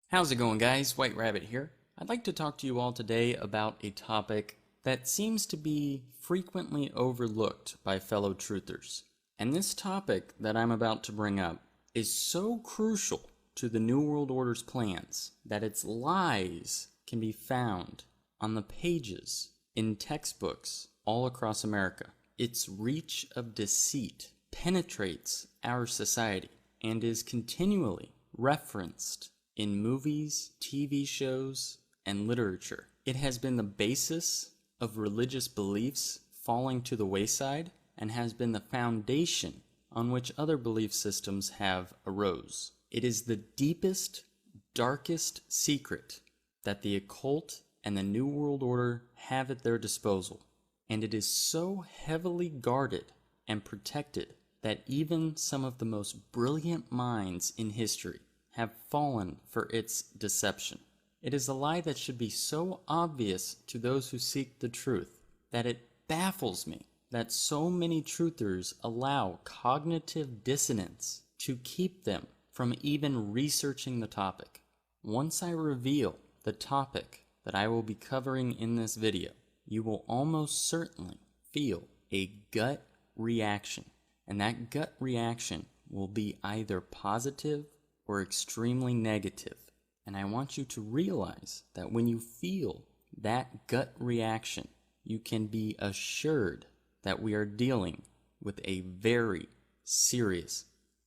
How's it going, guys? White Rabbit here. I'd like to talk to you all today about a topic that seems to be frequently overlooked by fellow truthers. And this topic that I'm about to bring up is so crucial to the New World Order's plans that its lies can be found on the pages in textbooks all across America. Its reach of deceit penetrates our society and is continually referenced in movies, TV shows, and literature. It has been the basis of religious beliefs falling to the wayside and has been the foundation on which other belief systems have arose. It is the deepest, darkest secret that the occult and the New World Order have at their disposal, and it is so heavily guarded and protected that even some of the most brilliant minds in history have fallen for its deception. It is a lie that should be so obvious to those who seek the truth that it baffles me that so many truthers allow cognitive dissonance to keep them from even researching the topic. Once I reveal the topic that I will be covering in this video, you will almost certainly feel a gut reaction, and that gut reaction will be either positive or extremely negative. And I want you to realize that when you feel that gut reaction, you can be assured that we are dealing with a very serious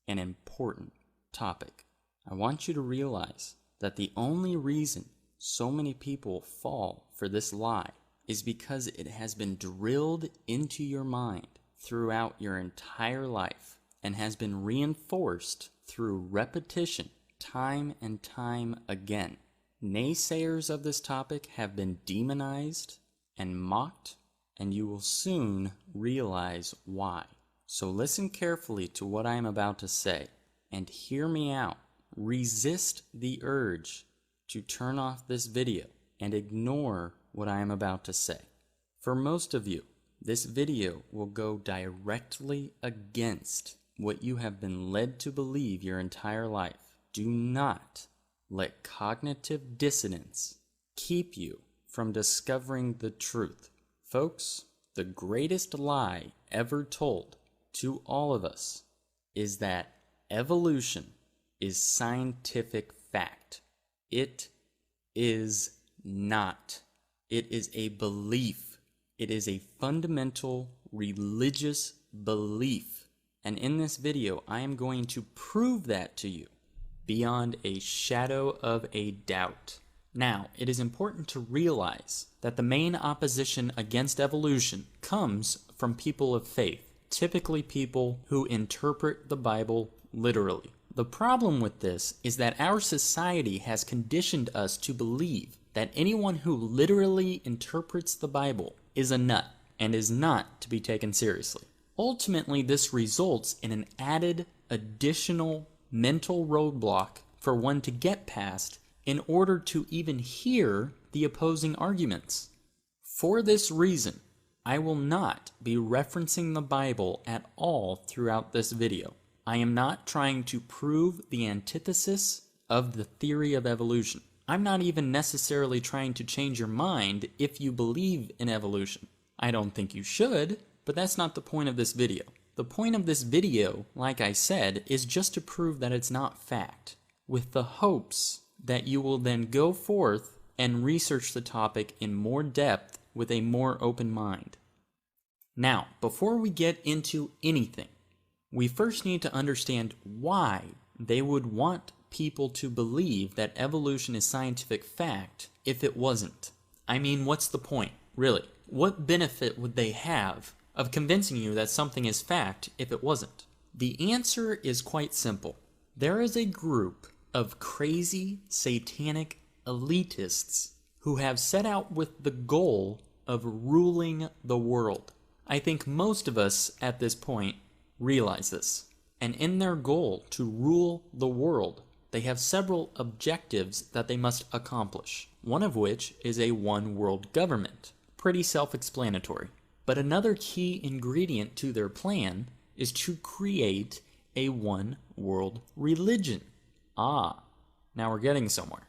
and important topic. I want you to realize that the only reason so many people fall for this lie is because it has been drilled into your mind throughout your entire life and has been reinforced through repetition, time and time again. Naysayers of this topic have been demonized and mocked, and you will soon realize why. So listen carefully to what I am about to say, and hear me out. Resist the urge to turn off this video and ignore what I am about to say. For most of you, this video will go directly against what you have been led to believe your entire life. Do not let cognitive dissonance keep you from discovering the truth. Folks, the greatest lie ever told to all of us is that evolution is scientific fact. It is not. It is a belief. It is a fundamental religious belief. And in this video, I am going to prove that to you beyond a shadow of a doubt. Now, it is important to realize that the main opposition against evolution comes from people of faith, typically people who interpret the Bible literally. The problem with this is that our society has conditioned us to believe that anyone who literally interprets the Bible is a nut and is not to be taken seriously. Ultimately, this results in an added, additional mental roadblock for one to get past in order to even hear the opposing arguments. For this reason, I will not be referencing the Bible at all throughout this video. I am not trying to prove the antithesis of the theory of evolution. I'm not even necessarily trying to change your mind if you believe in evolution. I don't think you should, but that's not the point of this video. The point of this video, like I said, is just to prove that it's not fact, with the hopes that you will then go forth and research the topic in more depth with a more open mind. Now, before we get into anything, we first need to understand why they would want people to believe that evolution is scientific fact if it wasn't. I mean, what's the point, really? What benefit would they have of convincing you that something is fact if it wasn't? The answer is quite simple. There is a group of crazy, satanic elitists who have set out with the goal of ruling the world. I think most of us at this point realize this. And in their goal to rule the world, they have several objectives that they must accomplish, one of which is a one-world government. Pretty self-explanatory. But another key ingredient to their plan is to create a one-world religion. Now we're getting somewhere.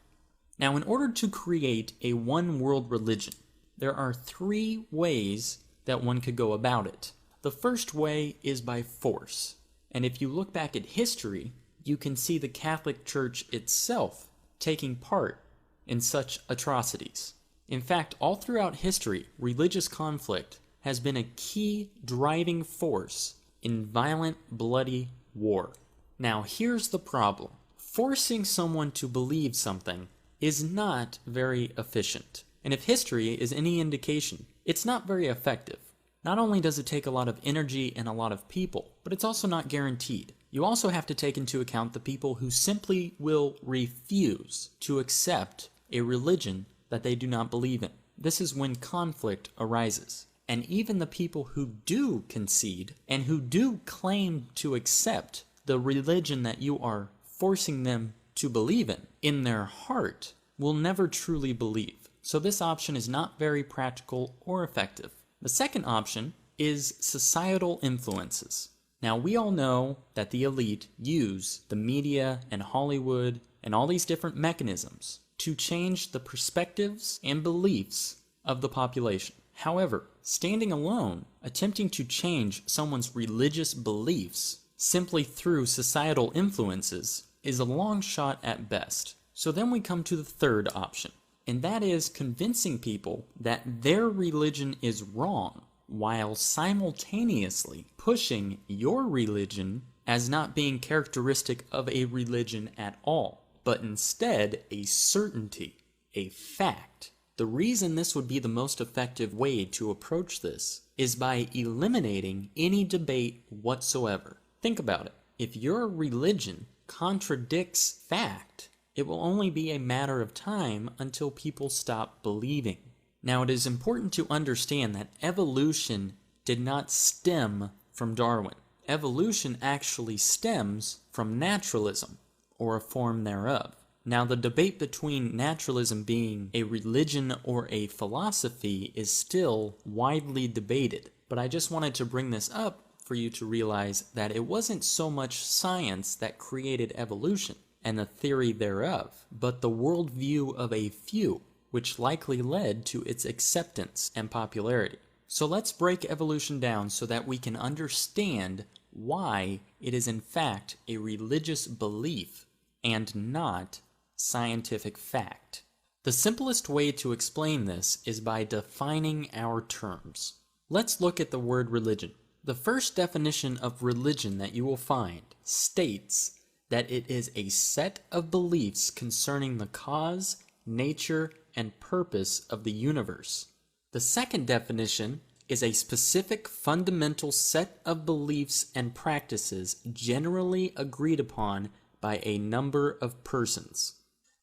Now, in order to create a one-world religion, there are three ways that one could go about it. The first way is by force. And if you look back at history, you can see the Catholic Church itself taking part in such atrocities. In fact, all throughout history, religious conflict has been a key driving force in violent, bloody war. Now, here's the problem. Forcing someone to believe something is not very efficient. And if history is any indication, it's not very effective. Not only does it take a lot of energy and a lot of people, but it's also not guaranteed. You also have to take into account the people who simply will refuse to accept a religion that they do not believe in. This is when conflict arises. And even the people who do concede and who do claim to accept the religion that you are forcing them to believe in their heart, will never truly believe. So this option is not very practical or effective. The second option is societal influences. Now, we all know that the elite use the media and Hollywood and all these different mechanisms to change the perspectives and beliefs of the population. However, standing alone, attempting to change someone's religious beliefs simply through societal influences is a long shot at best. So then we come to the third option, and that is convincing people that their religion is wrong, while simultaneously pushing your religion as not being characteristic of a religion at all, but instead a certainty, a fact. The reason this would be the most effective way to approach this is by eliminating any debate whatsoever. Think about it. If your religion contradicts fact, it will only be a matter of time until people stop believing. Now, it is important to understand that evolution did not stem from Darwin. Evolution actually stems from naturalism, or a form thereof. Now, the debate between naturalism being a religion or a philosophy is still widely debated, but I just wanted to bring this up for you to realize that it wasn't so much science that created evolution and the theory thereof, but the worldview of a few, which likely led to its acceptance and popularity. So let's break evolution down so that we can understand why it is in fact a religious belief and not scientific fact. The simplest way to explain this is by defining our terms. Let's look at the word religion. The first definition of religion that you will find states that it is a set of beliefs concerning the cause, nature, and purpose of the universe. The second definition is a specific fundamental set of beliefs and practices generally agreed upon by a number of persons.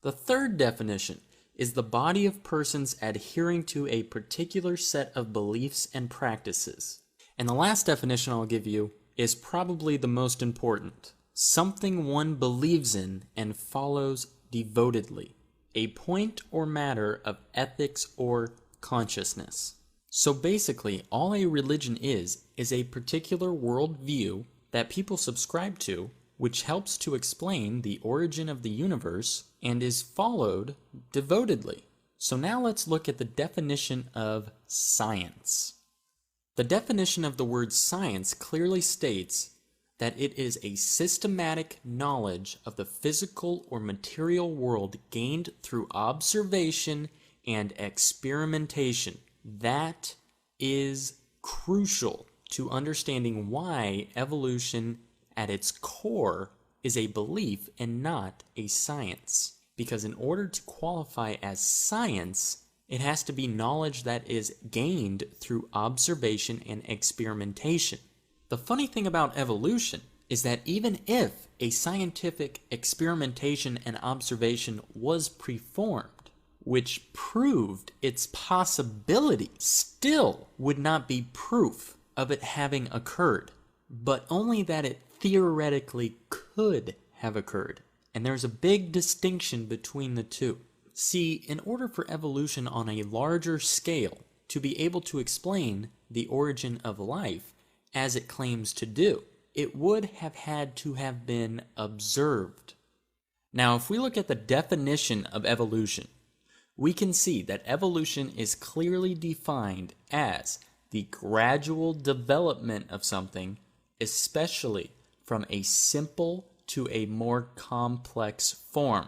The third definition is the body of persons adhering to a particular set of beliefs and practices. And the last definition I'll give you is probably the most important. Something one believes in and follows devotedly. A point or matter of ethics or consciousness. So basically, all a religion is a particular worldview that people subscribe to, which helps to explain the origin of the universe and is followed devotedly. So now let's look at the definition of science. The definition of the word science clearly states that it is a systematic knowledge of the physical or material world gained through observation and experimentation. That is crucial to understanding why evolution at its core is a belief and not a science. Because in order to qualify as science, it has to be knowledge that is gained through observation and experimentation. The funny thing about evolution is that even if a scientific experimentation and observation was performed, which proved its possibility, still would not be proof of it having occurred, but only that it theoretically could have occurred. And there's a big distinction between the two. See, in order for evolution on a larger scale to be able to explain the origin of life, as it claims to do, it would have had to have been observed. Now, if we look at the definition of evolution, we can see that evolution is clearly defined as the gradual development of something, especially from a simple to a more complex form.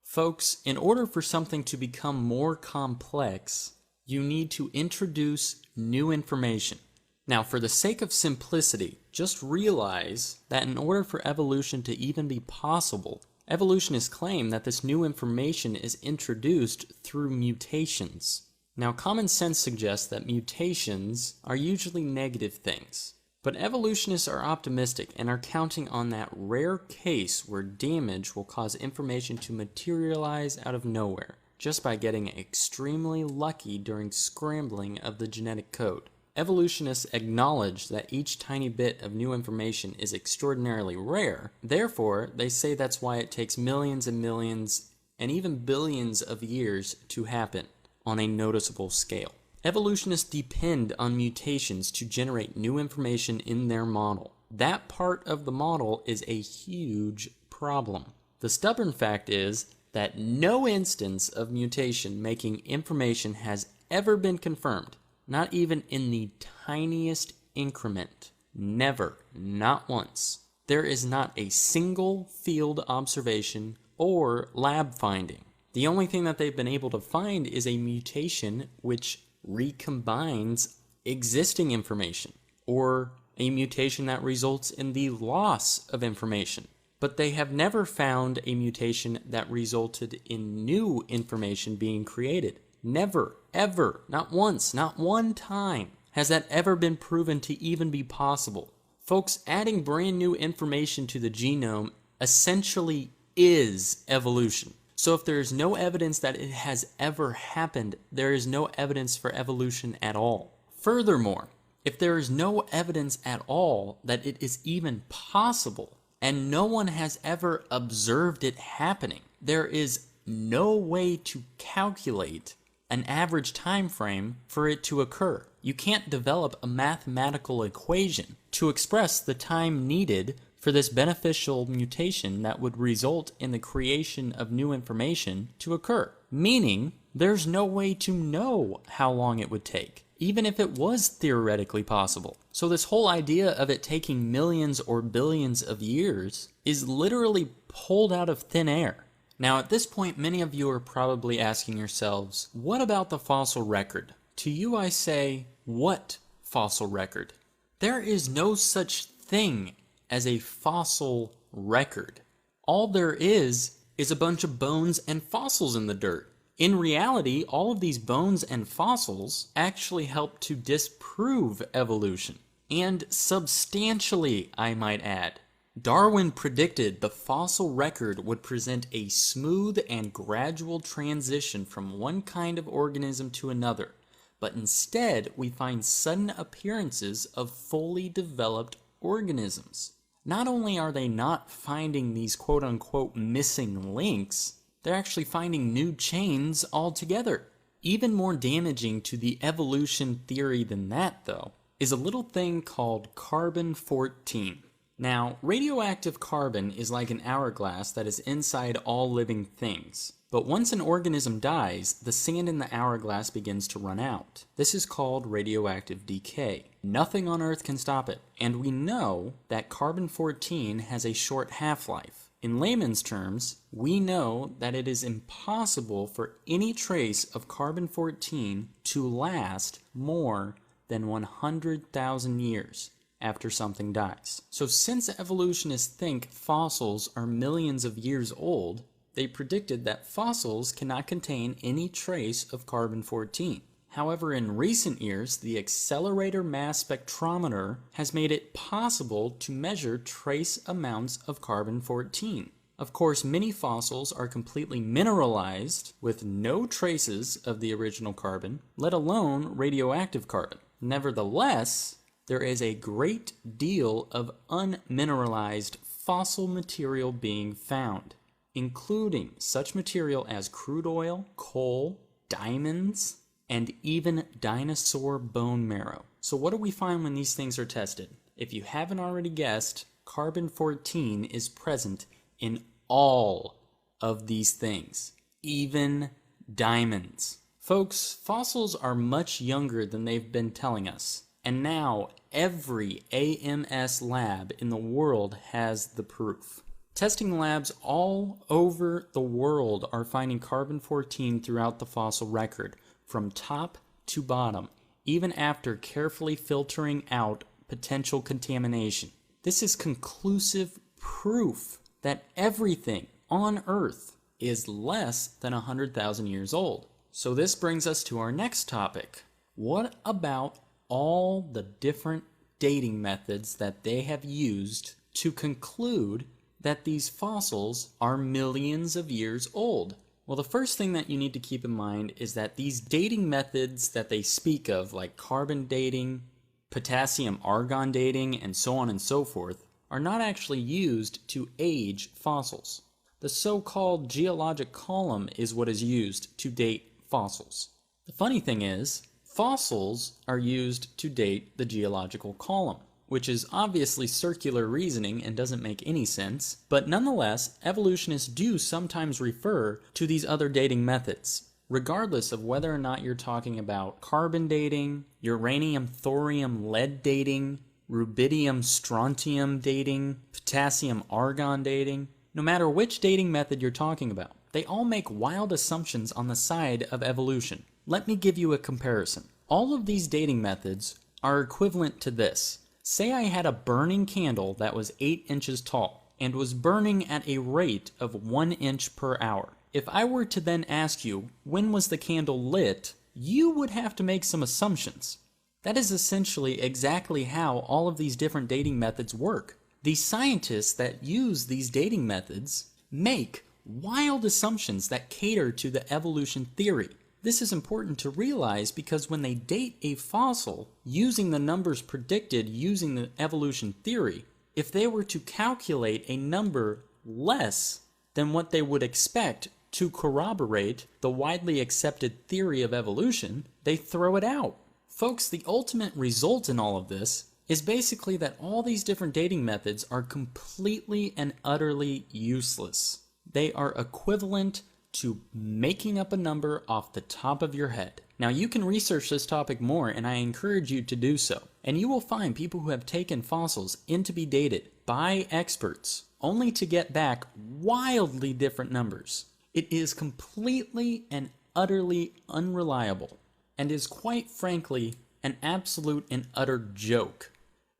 Folks, in order for something to become more complex, you need to introduce new information. Now, for the sake of simplicity, just realize that in order for evolution to even be possible, evolutionists claim that this new information is introduced through mutations. Now, common sense suggests that mutations are usually negative things, but evolutionists are optimistic and are counting on that rare case where damage will cause information to materialize out of nowhere, just by getting extremely lucky during scrambling of the genetic code. Evolutionists acknowledge that each tiny bit of new information is extraordinarily rare. Therefore, they say that's why it takes millions and millions and even billions of years to happen on a noticeable scale. Evolutionists depend on mutations to generate new information in their model. That part of the model is a huge problem. The stubborn fact is that no instance of mutation making information has ever been confirmed. Not even in the tiniest increment. Never. Not once. There is not a single field observation or lab finding. The only thing that they've been able to find is a mutation which recombines existing information, or a mutation that results in the loss of information. But they have never found a mutation that resulted in new information being created. Never, ever, not once, not one time has that ever been proven to even be possible. Folks, adding brand new information to the genome essentially is evolution. So if there is no evidence that it has ever happened, there is no evidence for evolution at all. Furthermore, if there is no evidence at all that it is even possible, and no one has ever observed it happening, there is no way to calculate an average time frame for it to occur. You can't develop a mathematical equation to express the time needed for this beneficial mutation that would result in the creation of new information to occur. Meaning, there's no way to know how long it would take, even if it was theoretically possible. So this whole idea of it taking millions or billions of years is literally pulled out of thin air. Now, at this point, many of you are probably asking yourselves, what about the fossil record? To you, I say, what fossil record? There is no such thing as a fossil record. All there is a bunch of bones and fossils in the dirt. In reality, all of these bones and fossils actually help to disprove evolution. And substantially, I might add. Darwin predicted the fossil record would present a smooth and gradual transition from one kind of organism to another, but instead we find sudden appearances of fully developed organisms. Not only are they not finding these quote-unquote missing links, they're actually finding new chains altogether. Even more damaging to the evolution theory than that, though, is a little thing called carbon-14. Now, radioactive carbon is like an hourglass that is inside all living things. But once an organism dies, the sand in the hourglass begins to run out. This is called radioactive decay. Nothing on Earth can stop it. And we know that carbon-14 has a short half-life. In layman's terms, we know that it is impossible for any trace of carbon-14 to last more than 100,000 years after something dies. So since evolutionists think fossils are millions of years old, they predicted that fossils cannot contain any trace of carbon-14. However, in recent years, the accelerator mass spectrometer has made it possible to measure trace amounts of carbon-14. Of course, many fossils are completely mineralized with no traces of the original carbon, let alone radioactive carbon. Nevertheless, there is a great deal of unmineralized fossil material being found, including such material as crude oil, coal, diamonds, and even dinosaur bone marrow. So what do we find when these things are tested? If you haven't already guessed, carbon-14 is present in all of these things, even diamonds. Folks, fossils are much younger than they've been telling us, and now every AMS lab in the world has the proof. Testing labs all over the world are finding carbon-14 throughout the fossil record, from top to bottom, even after carefully filtering out potential contamination. This is conclusive proof that everything on Earth is less than 100,000 years old. So this brings us to our next topic. What about all the different dating methods that they have used to conclude that these fossils are millions of years old? Well, the first thing that you need to keep in mind is that these dating methods that they speak of, like carbon dating, potassium-argon dating, and so on and so forth, are not actually used to age fossils. The so-called geologic column is what is used to date fossils. The funny thing is, fossils are used to date the geological column, which is obviously circular reasoning and doesn't make any sense, but nonetheless, evolutionists do sometimes refer to these other dating methods, regardless of whether or not you're talking about carbon dating, uranium, thorium, lead dating, rubidium, strontium dating, potassium, argon dating. No matter which dating method you're talking about, they all make wild assumptions on the side of evolution. Let me give you a comparison. All of these dating methods are equivalent to this. Say I had a burning candle that was 8 inches tall and was burning at a rate of 1 inch per hour. If I were to then ask you, when was the candle lit, you would have to make some assumptions. That is essentially exactly how all of these different dating methods work. The scientists that use these dating methods make wild assumptions that cater to the evolution theory. This is important to realize because when they date a fossil using the numbers predicted using the evolution theory, if they were to calculate a number less than what they would expect to corroborate the widely accepted theory of evolution, they throw it out. Folks, the ultimate result in all of this is basically that all these different dating methods are completely and utterly useless. They are equivalent to making up a number off the top of your head. Now, you can research this topic more, and I encourage you to do so. And you will find people who have taken fossils in to be dated by experts, only to get back wildly different numbers. It is completely and utterly unreliable, and is quite frankly an absolute and utter joke.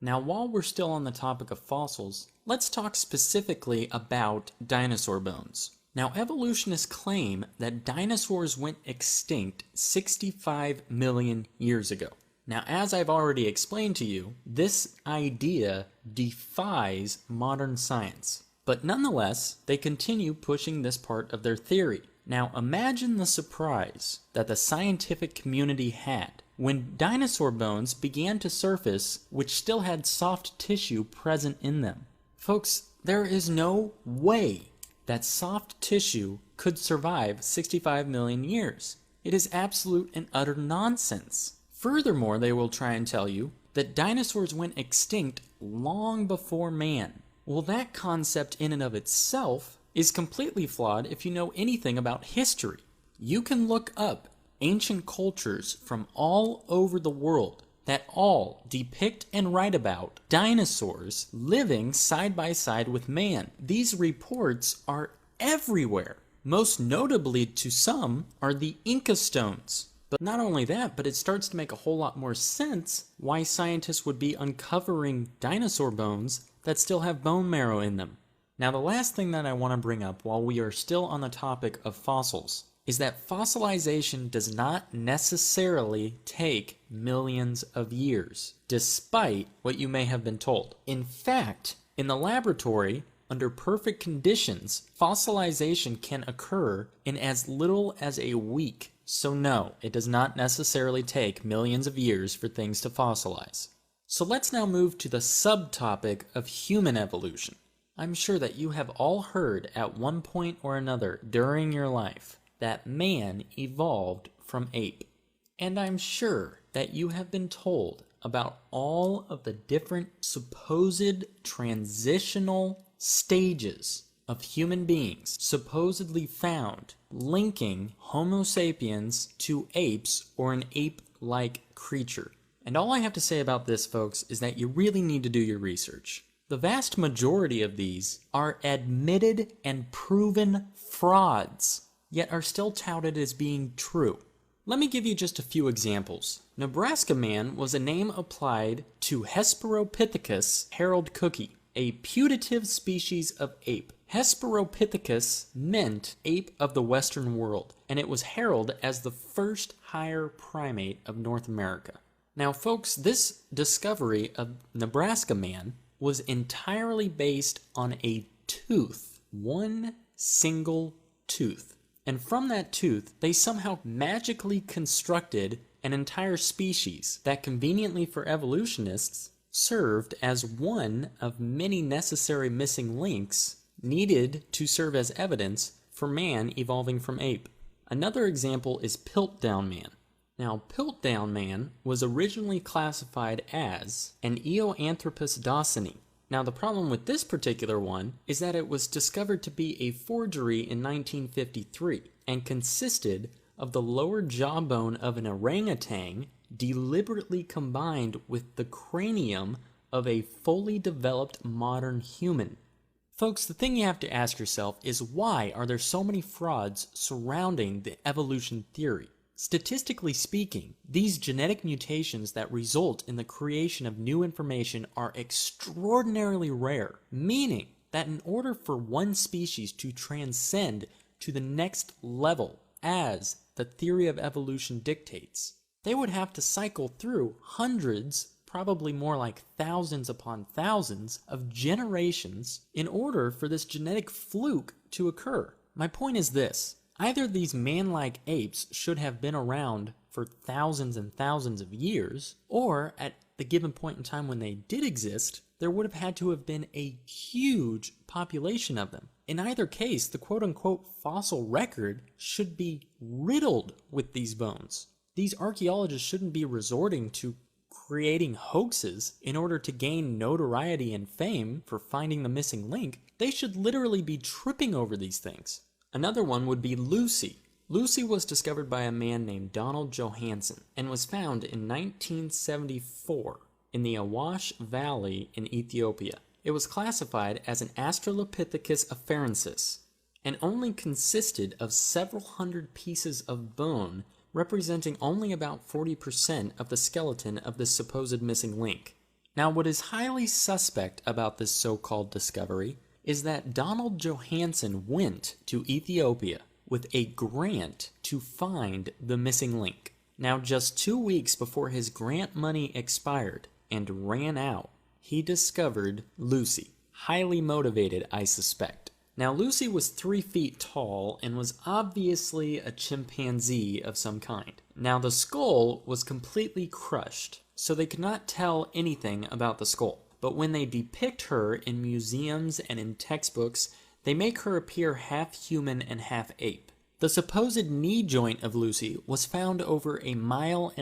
Now, while we're still on the topic of fossils, let's talk specifically about dinosaur bones. Now, evolutionists claim that dinosaurs went extinct 65 million years ago. Now, as I've already explained to you, this idea defies modern science. But nonetheless, they continue pushing this part of their theory. Now, imagine the surprise that the scientific community had when dinosaur bones began to surface which still had soft tissue present in them. Folks, there is no way that soft tissue could survive 65 million years. It is absolute and utter nonsense. Furthermore, they will try and tell you that dinosaurs went extinct long before man. Well, that concept in and of itself is completely flawed if you know anything about history. You can look up ancient cultures from all over the world that all depict and write about dinosaurs living side by side with man. These reports are everywhere. Most notably to some are the Inca stones. But not only that, but it starts to make a whole lot more sense why scientists would be uncovering dinosaur bones that still have bone marrow in them. Now, the last thing that I want to bring up while we are still on the topic of fossils is that fossilization does not necessarily take millions of years, despite what you may have been told. In fact, in the laboratory, under perfect conditions, fossilization can occur in as little as a week. So no, it does not necessarily take millions of years for things to fossilize. So let's now move to the subtopic of human evolution. I'm sure that you have all heard at one point or another during your life that man evolved from ape. And I'm sure that you have been told about all of the different supposed transitional stages of human beings supposedly found linking Homo sapiens to apes or an ape-like creature. And all I have to say about this, folks, is that you really need to do your research. The vast majority of these are admitted and proven frauds, yet are still touted as being true. Let me give you just a few examples. Nebraska Man was a name applied to Hesperopithecus Harold Cookie, a putative species of ape. Hesperopithecus meant ape of the Western world, and it was heralded as the first higher primate of North America. Now, folks, this discovery of Nebraska Man was entirely based on a tooth, one single tooth. And from that tooth, they somehow magically constructed an entire species that conveniently for evolutionists served as one of many necessary missing links needed to serve as evidence for man evolving from ape. Another example is Piltdown Man. Now, Piltdown Man was originally classified as an Eoanthropus dawsoni. Now, the problem with this particular one is that it was discovered to be a forgery in 1953 and consisted of the lower jawbone of an orangutan deliberately combined with the cranium of a fully developed modern human. Folks, the thing you have to ask yourself is, why are there so many frauds surrounding the evolution theory? Statistically speaking, these genetic mutations that result in the creation of new information are extraordinarily rare, meaning that in order for one species to transcend to the next level, as the theory of evolution dictates, they would have to cycle through hundreds, probably more like thousands upon thousands of generations in order for this genetic fluke to occur. My point is this: either these man-like apes should have been around for thousands and thousands of years, or at the given point in time when they did exist, there would have had to have been a huge population of them. In either case, the quote-unquote fossil record should be riddled with these bones. These archaeologists shouldn't be resorting to creating hoaxes in order to gain notoriety and fame for finding the missing link. They should literally be tripping over these things. Another one would be Lucy. Lucy was discovered by a man named Donald Johanson and was found in 1974 in the Awash Valley in Ethiopia. It was classified as an Australopithecus afarensis and only consisted of several hundred pieces of bone, representing only about 40% of the skeleton of this supposed missing link. Now, what is highly suspect about this so-called discovery is that Donald Johanson went to Ethiopia with a grant to find the missing link. Now, just 2 weeks before his grant money expired and ran out, he discovered Lucy. Highly motivated, I suspect. Now, Lucy was 3 feet tall and was obviously a chimpanzee of some kind. Now, the skull was completely crushed, so they could not tell anything about the skull. But when they depict her in museums and in textbooks, they make her appear half human and half ape. The supposed knee joint of Lucy was found over 1.5 miles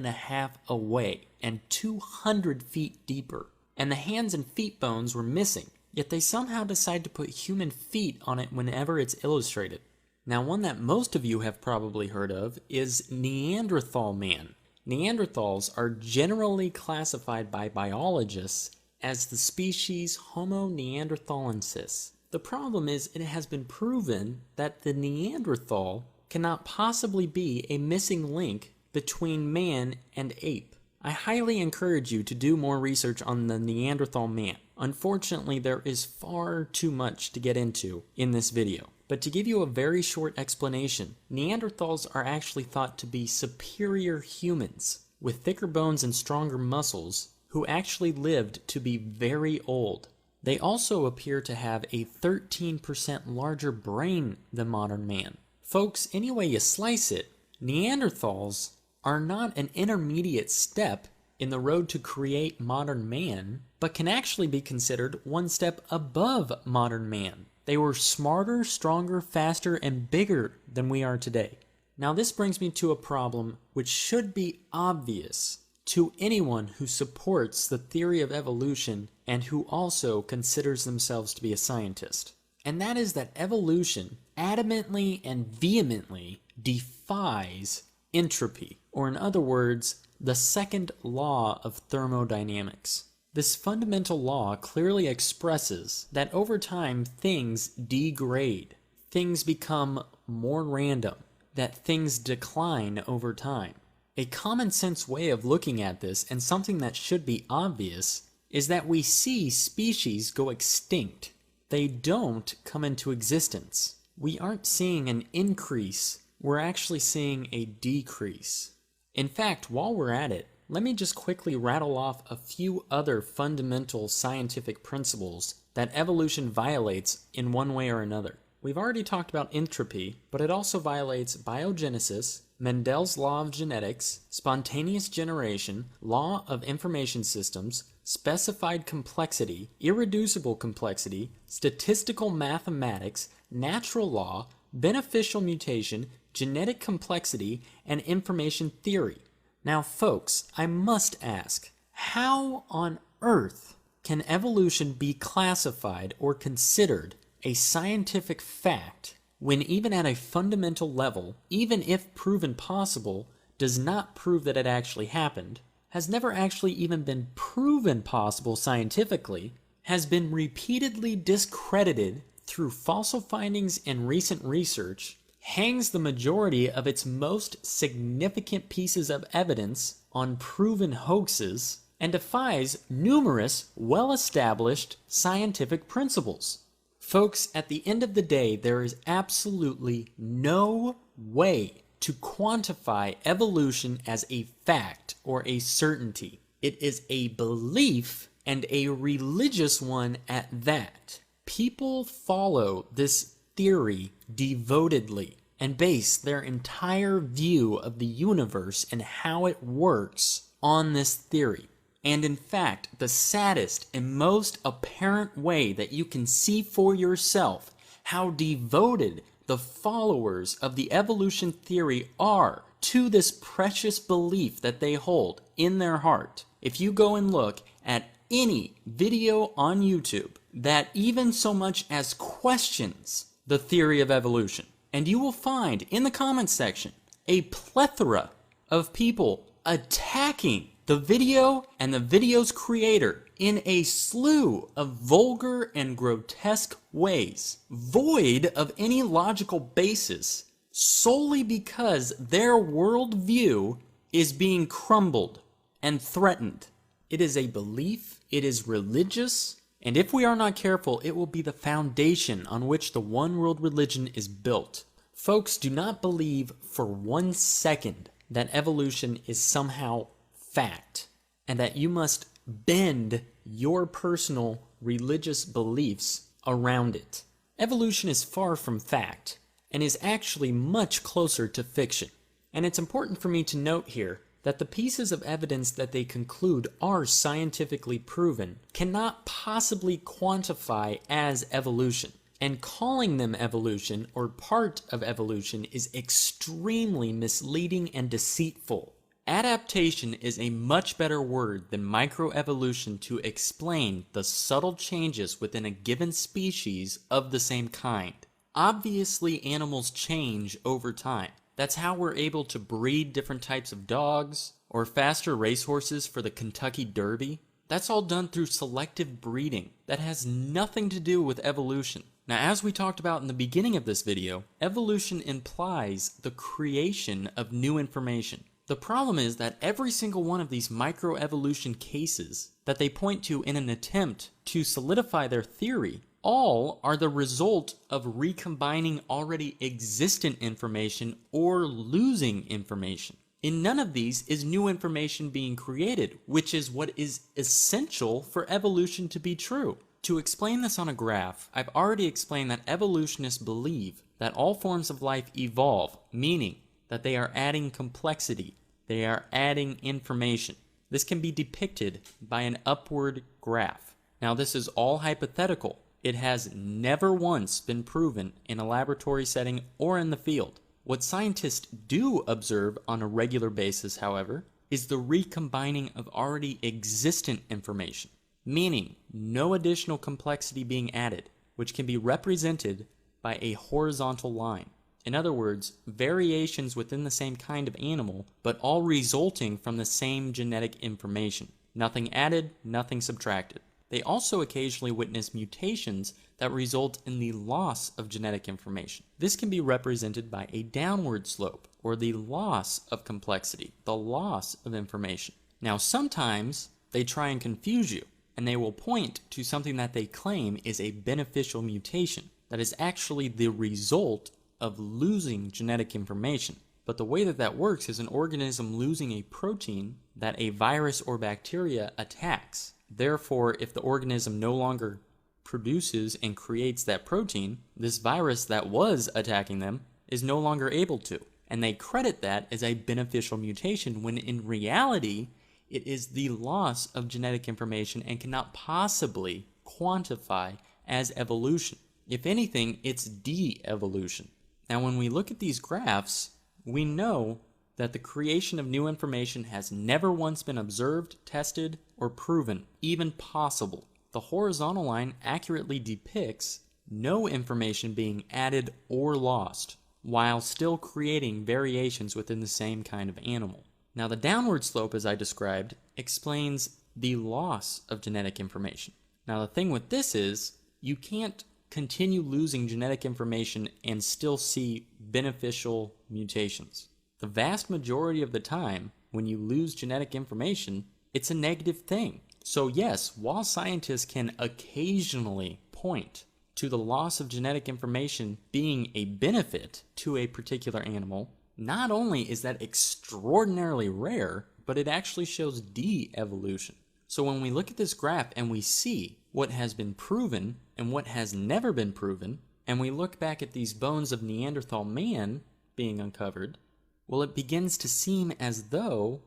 away and 200 feet deeper, and the hands and feet bones were missing. Yet they somehow decide to put human feet on it whenever it's illustrated. Now, one that most of you have probably heard of is Neanderthal Man. Neanderthals are generally classified by biologists as the species Homo neanderthalensis. The problem is, it has been proven that the Neanderthal cannot possibly be a missing link between man and ape. I highly encourage you to do more research on the Neanderthal Man. Unfortunately, there is far too much to get into in this video. But to give you a very short explanation, Neanderthals are actually thought to be superior humans with thicker bones and stronger muscles who actually lived to be very old. They also appear to have a 13% larger brain than modern man. Folks, any way you slice it, Neanderthals are not an intermediate step in the road to create modern man, but can actually be considered one step above modern man. They were smarter, stronger, faster, and bigger than we are today. Now, this brings me to a problem which should be obvious to anyone who supports the theory of evolution and who also considers themselves to be a scientist. and that is that evolution adamantly and vehemently defies entropy, or in other words, the second law of thermodynamics. This fundamental law clearly expresses that over time things degrade, things become more random, that things decline over time. A common sense way of looking at this, and something that should be obvious, is that we see species go extinct. They don't come into existence. We aren't seeing an increase, we're actually seeing a decrease. In fact, while we're at it, let me just quickly rattle off a few other fundamental scientific principles that evolution violates in one way or another. We've already talked about entropy, but it also violates biogenesis, Mendel's law of genetics, spontaneous generation, law of information systems, specified complexity, irreducible complexity, statistical mathematics, natural law, beneficial mutation, genetic complexity, and information theory. Now, folks, I must ask, how on earth can evolution be classified or considered a scientific fact when even at a fundamental level, even if proven possible, does not prove that it actually happened, has never actually even been proven possible scientifically, has been repeatedly discredited through fossil findings and recent research, hangs the majority of its most significant pieces of evidence on proven hoaxes, and defies numerous well-established scientific principles? Folks, at the end of the day, there is absolutely no way to quantify evolution as a fact or a certainty. It is a belief, and a religious one at that. People follow this theory devotedly and base their entire view of the universe and how it works on this theory. And in fact, the saddest and most apparent way that you can see for yourself how devoted the followers of the evolution theory are to this precious belief that they hold in their heart, if you go and look at any video on YouTube that even so much as questions the theory of evolution, and you will find in the comments section a plethora of people attacking the video and the video's creator in a slew of vulgar and grotesque ways, void of any logical basis, solely because their worldview is being crumbled and threatened. It is a belief, it is religious, and if we are not careful, it will be the foundation on which the one world religion is built. Folks, do not believe for 1 second that evolution is somehow fact, and that you must bend your personal religious beliefs around it. Evolution is far from fact, and is actually much closer to fiction. And it's important for me to note here that the pieces of evidence that they conclude are scientifically proven cannot possibly quantify as evolution. And calling them evolution or part of evolution is extremely misleading and deceitful. Adaptation is a much better word than microevolution to explain the subtle changes within a given species of the same kind. Obviously, animals change over time. That's how we're able to breed different types of dogs or faster racehorses for the Kentucky Derby. That's all done through selective breeding. That has nothing to do with evolution. Now, as we talked about in the beginning of this video, evolution implies the creation of new information. The problem is that every single one of these microevolution cases that they point to in an attempt to solidify their theory all are the result of recombining already existent information or losing information. In none of these is new information being created, which is what is essential for evolution to be true. To explain this on a graph, I've already explained that evolutionists believe that all forms of life evolve, meaning that they are adding complexity, they are adding information. This can be depicted by an upward graph. Now, this is all hypothetical. It has never once been proven in a laboratory setting or in the field. What scientists do observe on a regular basis, however, is the recombining of already existent information, meaning no additional complexity being added. which can be represented by a horizontal line. In other words, variations within the same kind of animal, but all resulting from the same genetic information. Nothing added, nothing subtracted. They also occasionally witness mutations that result in the loss of genetic information. This can be represented by a downward slope, or the loss of complexity, the loss of information. Now, sometimes they try and confuse you, and they will point to something that they claim is a beneficial mutation that is actually the result of losing genetic information. But the way that that works is an organism losing a protein that a virus or bacteria attacks. Therefore, if the organism no longer produces and creates that protein, this virus that was attacking them is no longer able to. And they credit that as a beneficial mutation when in reality, it is the loss of genetic information and cannot possibly quantify as evolution. If anything, it's de-evolution. Now, when we look at these graphs, we know that the creation of new information has never once been observed, tested, or proven, even possible. The horizontal line accurately depicts no information being added or lost, while still creating variations within the same kind of animal. Now, the downward slope, as I described, explains the loss of genetic information. Now, the thing with this is, you can't continue losing genetic information and still see beneficial mutations. The vast majority of the time, when you lose genetic information, it's a negative thing. So yes, while scientists can occasionally point to the loss of genetic information being a benefit to a particular animal, not only is that extraordinarily rare, but it actually shows de-evolution. So when we look at this graph and we see what has been proven and what has never been proven, and we look back at these bones of Neanderthal man being uncovered, well, it begins to seem as though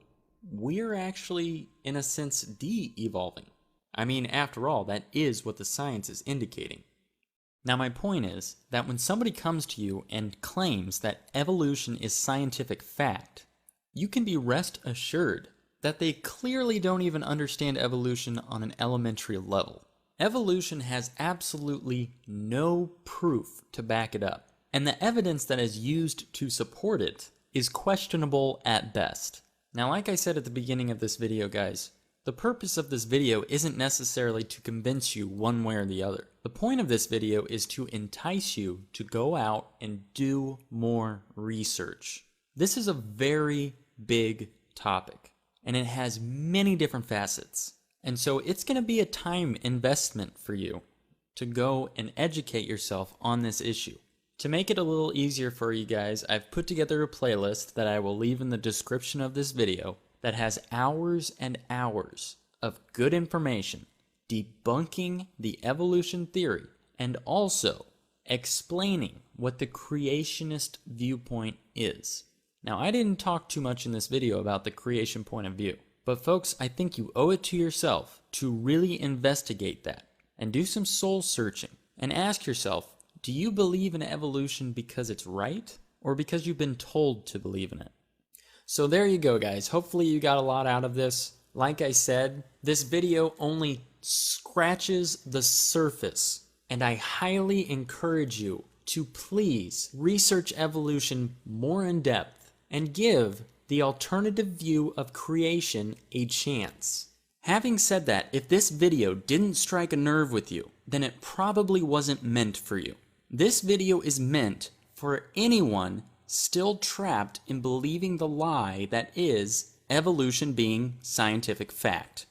we're actually, in a sense, de-evolving. I mean, after all, that is what the science is indicating. Now, my point is that when somebody comes to you and claims that evolution is scientific fact, you can be rest assured that they clearly don't even understand evolution on an elementary level. Evolution has absolutely no proof to back it up, and the evidence that is used to support it is questionable at best. Now, like I said at the beginning of this video, guys, the purpose of this video isn't necessarily to convince you one way or the other. The point of this video is to entice you to go out and do more research. This is a very big topic, and it has many different facets. And so it's going to be a time investment for you to go and educate yourself on this issue. To make it a little easier for you guys, I've put together a playlist that I will leave in the description of this video that has hours and hours of good information debunking the evolution theory and also explaining what the creationist viewpoint is. Now, I didn't talk too much in this video about the creation point of view, but folks, I think you owe it to yourself to really investigate that and do some soul searching and ask yourself, do you believe in evolution because it's right or because you've been told to believe in it? So there you go, guys. Hopefully you got a lot out of this. Like I said, this video only scratches the surface, and I highly encourage you to please research evolution more in depth and give the alternative view of creation a chance. Having said that, if this video didn't strike a nerve with you, then it probably wasn't meant for you. This video is meant for anyone still trapped in believing the lie that is evolution being scientific fact.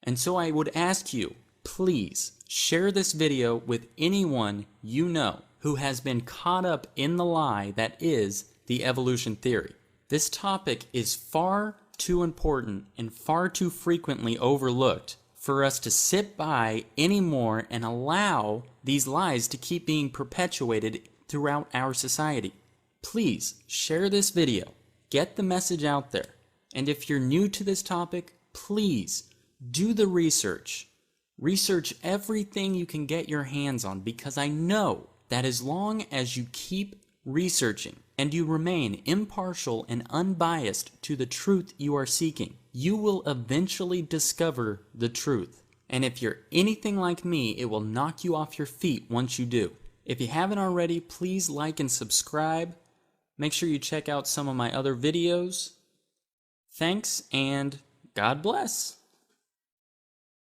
And so I would ask you, please share this video with anyone you know who has been caught up in the lie that is the evolution theory. This topic is far too important and far too frequently overlooked for us to sit by anymore and allow these lies to keep being perpetuated throughout our society. Please share this video, get the message out there, and if you're new to this topic, please do the research. Research everything you can get your hands on, because I know that as long as you keep researching and you remain impartial and unbiased to the truth you are seeking, you will eventually discover the truth. And if you're anything like me, it will knock you off your feet once you do. If you haven't already, please like and subscribe. Make sure you check out some of my other videos. Thanks, and God bless.